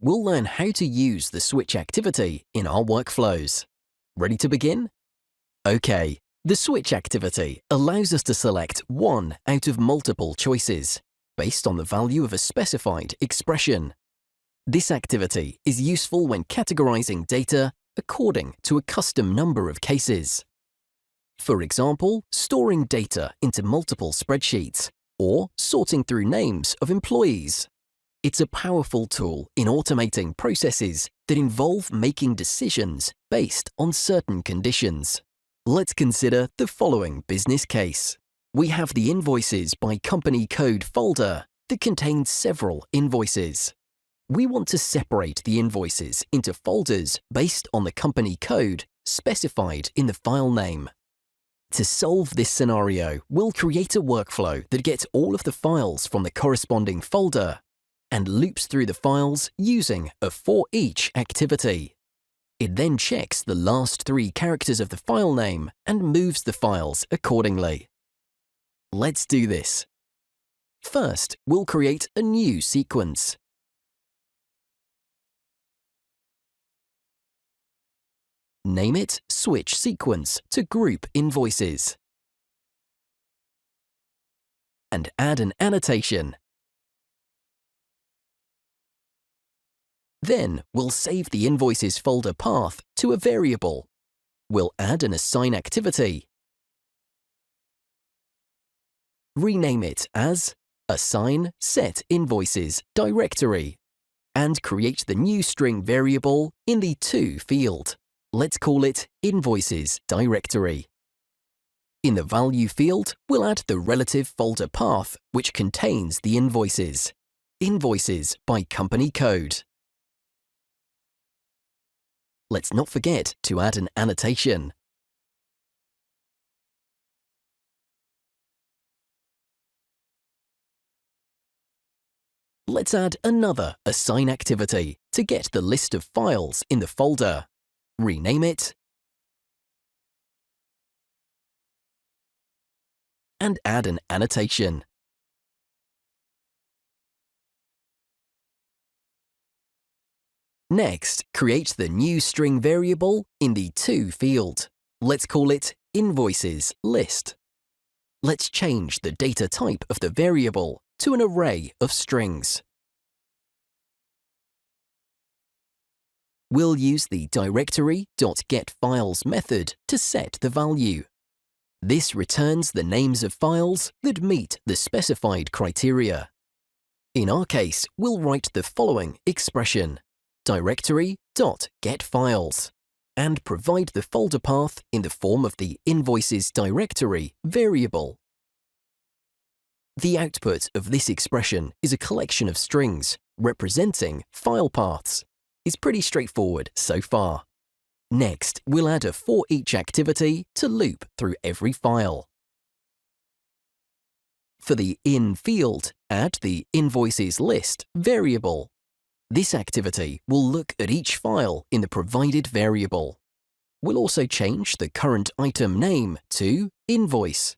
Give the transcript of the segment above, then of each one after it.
we'll learn how to use the switch activity in our workflows. Ready to begin? Okay, the switch activity allows us to select one out of multiple choices, based on the value of a specified expression. This activity is useful when categorizing data according to a custom number of cases. For example, storing data into multiple spreadsheets or sorting through names of employees. It's a powerful tool in automating processes that involve making decisions based on certain conditions. Let's consider the following business case. We have the Invoices by Company Code folder that contains several invoices. We want to separate the invoices into folders based on the company code specified in the file name. To solve this scenario, we'll create a workflow that gets all of the files from the corresponding folder and loops through the files using a for each activity. It then checks the last 3 characters of the file name and moves the files accordingly. Let's do this. First, we'll create a new sequence. Name it Switch Sequence to group invoices. And add an annotation. Then we'll save the Invoices folder path to a variable. We'll add an assign activity. Rename it as Assign Set Invoices Directory and create the new string variable in the To field. Let's call it Invoices Directory. In the Value field, we'll add the relative folder path which contains the invoices. Invoices by Company Code. Let's not forget to add an annotation. Let's add another assign activity to get the list of files in the folder. Rename it and add an annotation. Next, create the new string variable in the To field. Let's call it Invoices List. Let's change the data type of the variable to an array of strings. We'll use the directory.getFiles method to set the value. This returns the names of files that meet the specified criteria. In our case, we'll write the following expression: directory.getFiles, and provide the folder path in the form of the Invoices Directory variable. The output of this expression is a collection of strings representing file paths. It's pretty straightforward so far. Next, we'll add a for each activity to loop through every file. For the In field, add the Invoices List variable. This activity will look at each file in the provided variable. We'll also change the current item name to Invoice.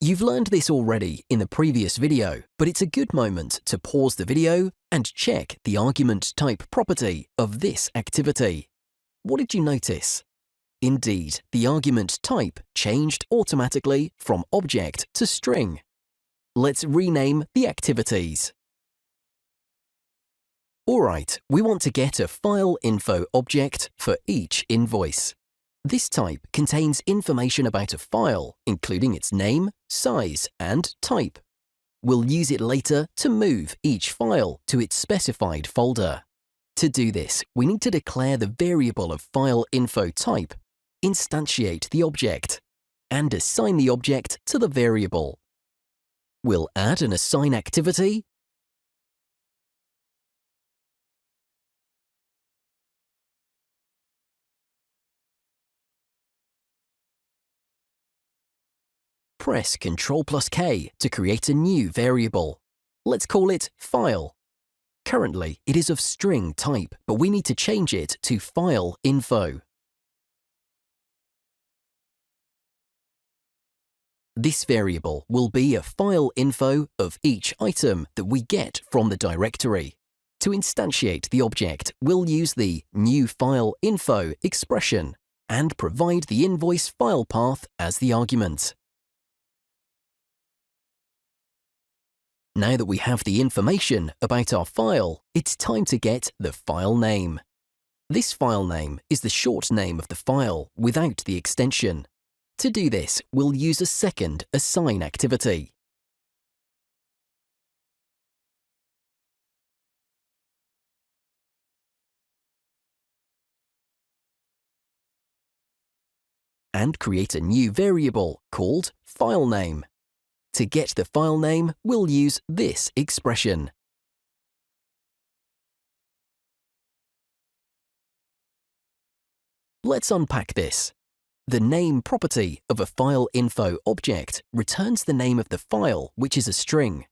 You've learned this already in the previous video, but it's a good moment to pause the video and check the argument type property of this activity. What did you notice? Indeed, the argument type changed automatically from object to string. Let's rename the activities. Alright, we want to get a file info object for each invoice. This type contains information about a file, including its name, size, and type. We'll use it later to move each file to its specified folder. To do this, we need to declare the variable of file info type, instantiate the object, and assign the object to the variable. We'll add an assign activity, press Ctrl+K to create a new variable. Let's call it File. Currently, it is of string type, but we need to change it to File Info. This variable will be a file info of each item that we get from the directory. To instantiate the object, we'll use the NewFileInfo expression and provide the invoice file path as the argument. Now that we have the information about our file, it's time to get the file name. This file name is the short name of the file without the extension. To do this, we'll use a second assign activity. And create a new variable called filename. To get the file name, we'll use this expression. Let's unpack this. The name property of a FileInfo object returns the name of the file, which is a string.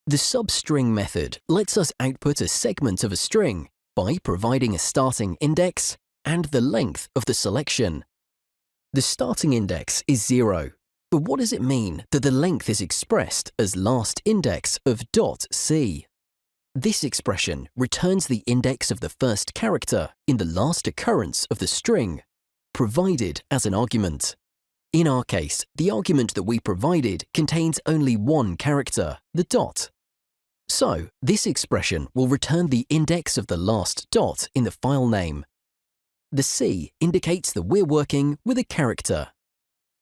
The substring method lets us output a segment of a string by providing a starting index and the length of the selection. The starting index is 0, but what does it mean that the length is expressed as last index of .c? This expression returns the index of the first character in the last occurrence of the string, provided as an argument. In our case, the argument that we provided contains only one character, the dot. So, this expression will return the index of the last dot in the file name. The C indicates that we're working with a character.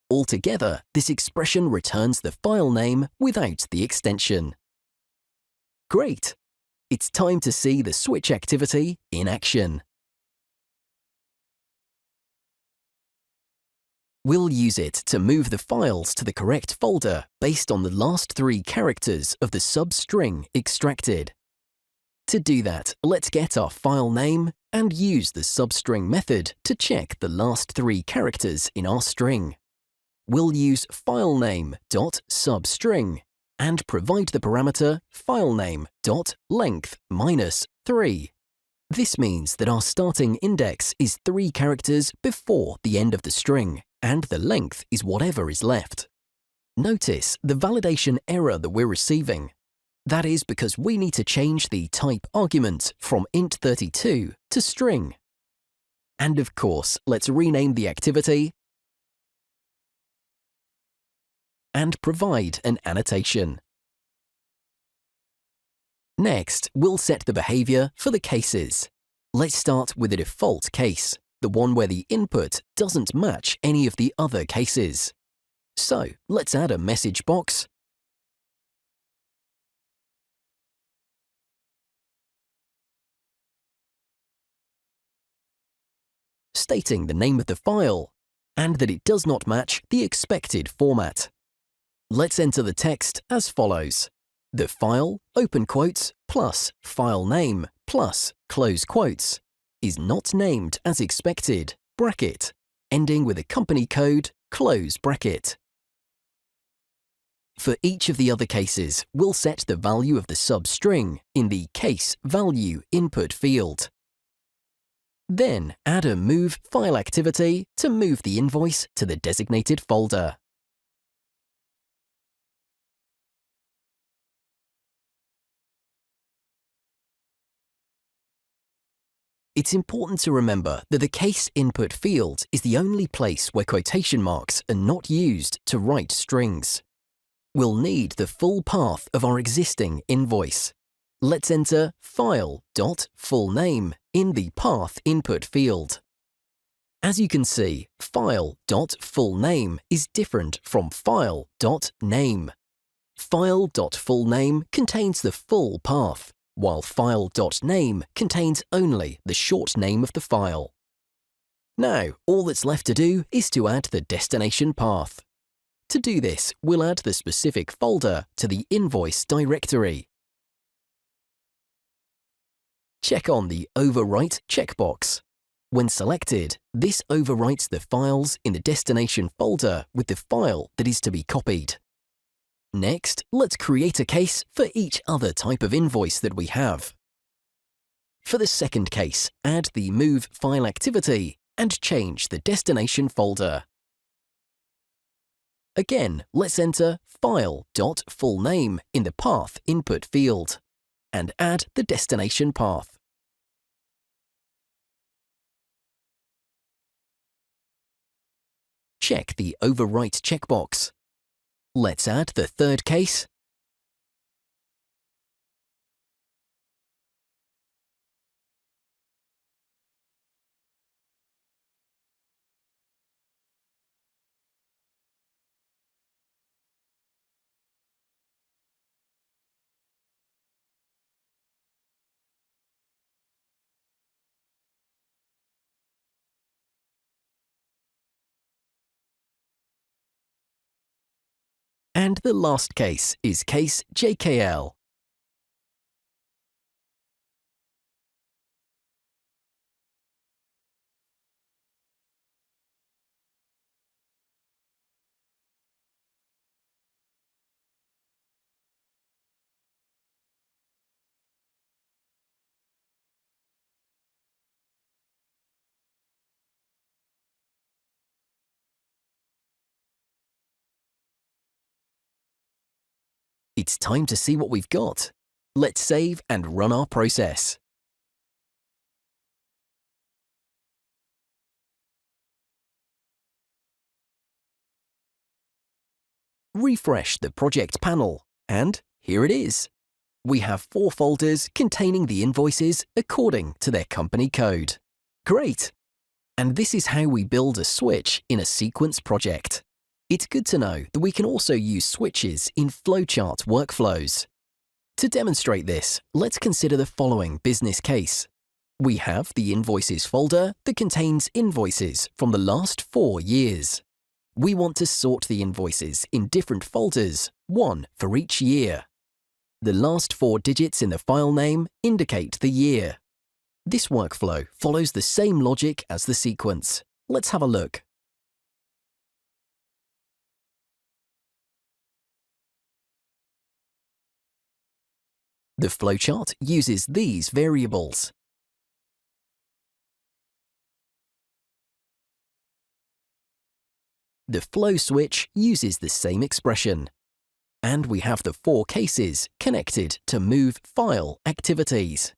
Altogether, this expression returns the file name without the extension. Great! It's time to see the switch activity in action. We'll use it to move the files to the correct folder based on the last 3 characters of the substring extracted. To do that, let's get our file name and use the substring method to check the last 3 characters in our string. We'll use filename.substring and provide the parameter filename.length -3. This means that our starting index is 3 characters before the end of the string, and the length is whatever is left. Notice the validation error that we're receiving. That is because we need to change the type argument from int32 to string. And of course, let's rename the activity and provide an annotation. Next, we'll set the behavior for the cases. Let's start with a default case, the one where the input doesn't match any of the other cases. So, let's add a message box stating the name of the file and that it does not match the expected format. Let's enter the text as follows. The file, open quotes, plus file name, plus close quotes, is not named as expected, bracket, ending with a company code, close bracket. For each of the other cases, we'll set the value of the substring in the case value input field. Then add a move file activity to move the invoice to the designated folder. It's important to remember that the case input field is the only place where quotation marks are not used to write strings. We'll need the full path of our existing invoice. Let's enter file.fullname in the path input field. As you can see, file.fullname is different from file.name. File.fullname contains the full path, while file.name contains only the short name of the file. Now, all that's left to do is to add the destination path. To do this, we'll add the specific folder to the invoice directory. Check on the Overwrite checkbox. When selected, this overwrites the files in the destination folder with the file that is to be copied. Next, let's create a case for each other type of invoice that we have. For the second case, add the move file activity and change the destination folder. Again, let's enter file.fullname in the path input field. and add the destination path. Check the Overwrite checkbox. Let's add the third case. And the last case is case JKL. It's time to see what we've got. Let's save and run our process. Refresh the project panel, and here it is. We have 4 folders containing the invoices according to their company code. Great! And this is how we build a switch in a sequence project. It's good to know that we can also use switches in flowchart workflows. To demonstrate this, let's consider the following business case. We have the Invoices folder that contains invoices from the last 4 years. We want to sort the invoices in different folders, one for each year. The last 4 digits in the file name indicate the year. This workflow follows the same logic as the sequence. Let's have a look. The flowchart uses these variables. The flow switch uses the same expression. And we have the 4 cases connected to move file activities.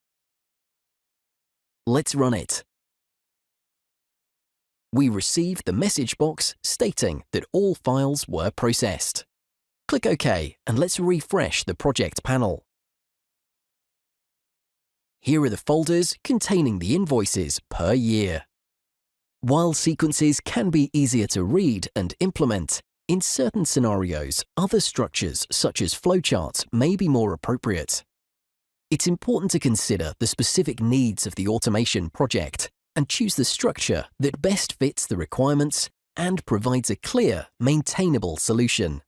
Let's run it. We receive the message box stating that all files were processed. Click OK and let's refresh the project panel. Here are the folders containing the invoices per year. While sequences can be easier to read and implement, in certain scenarios, other structures such as flowcharts may be more appropriate. It's important to consider the specific needs of the automation project and choose the structure that best fits the requirements and provides a clear, maintainable solution.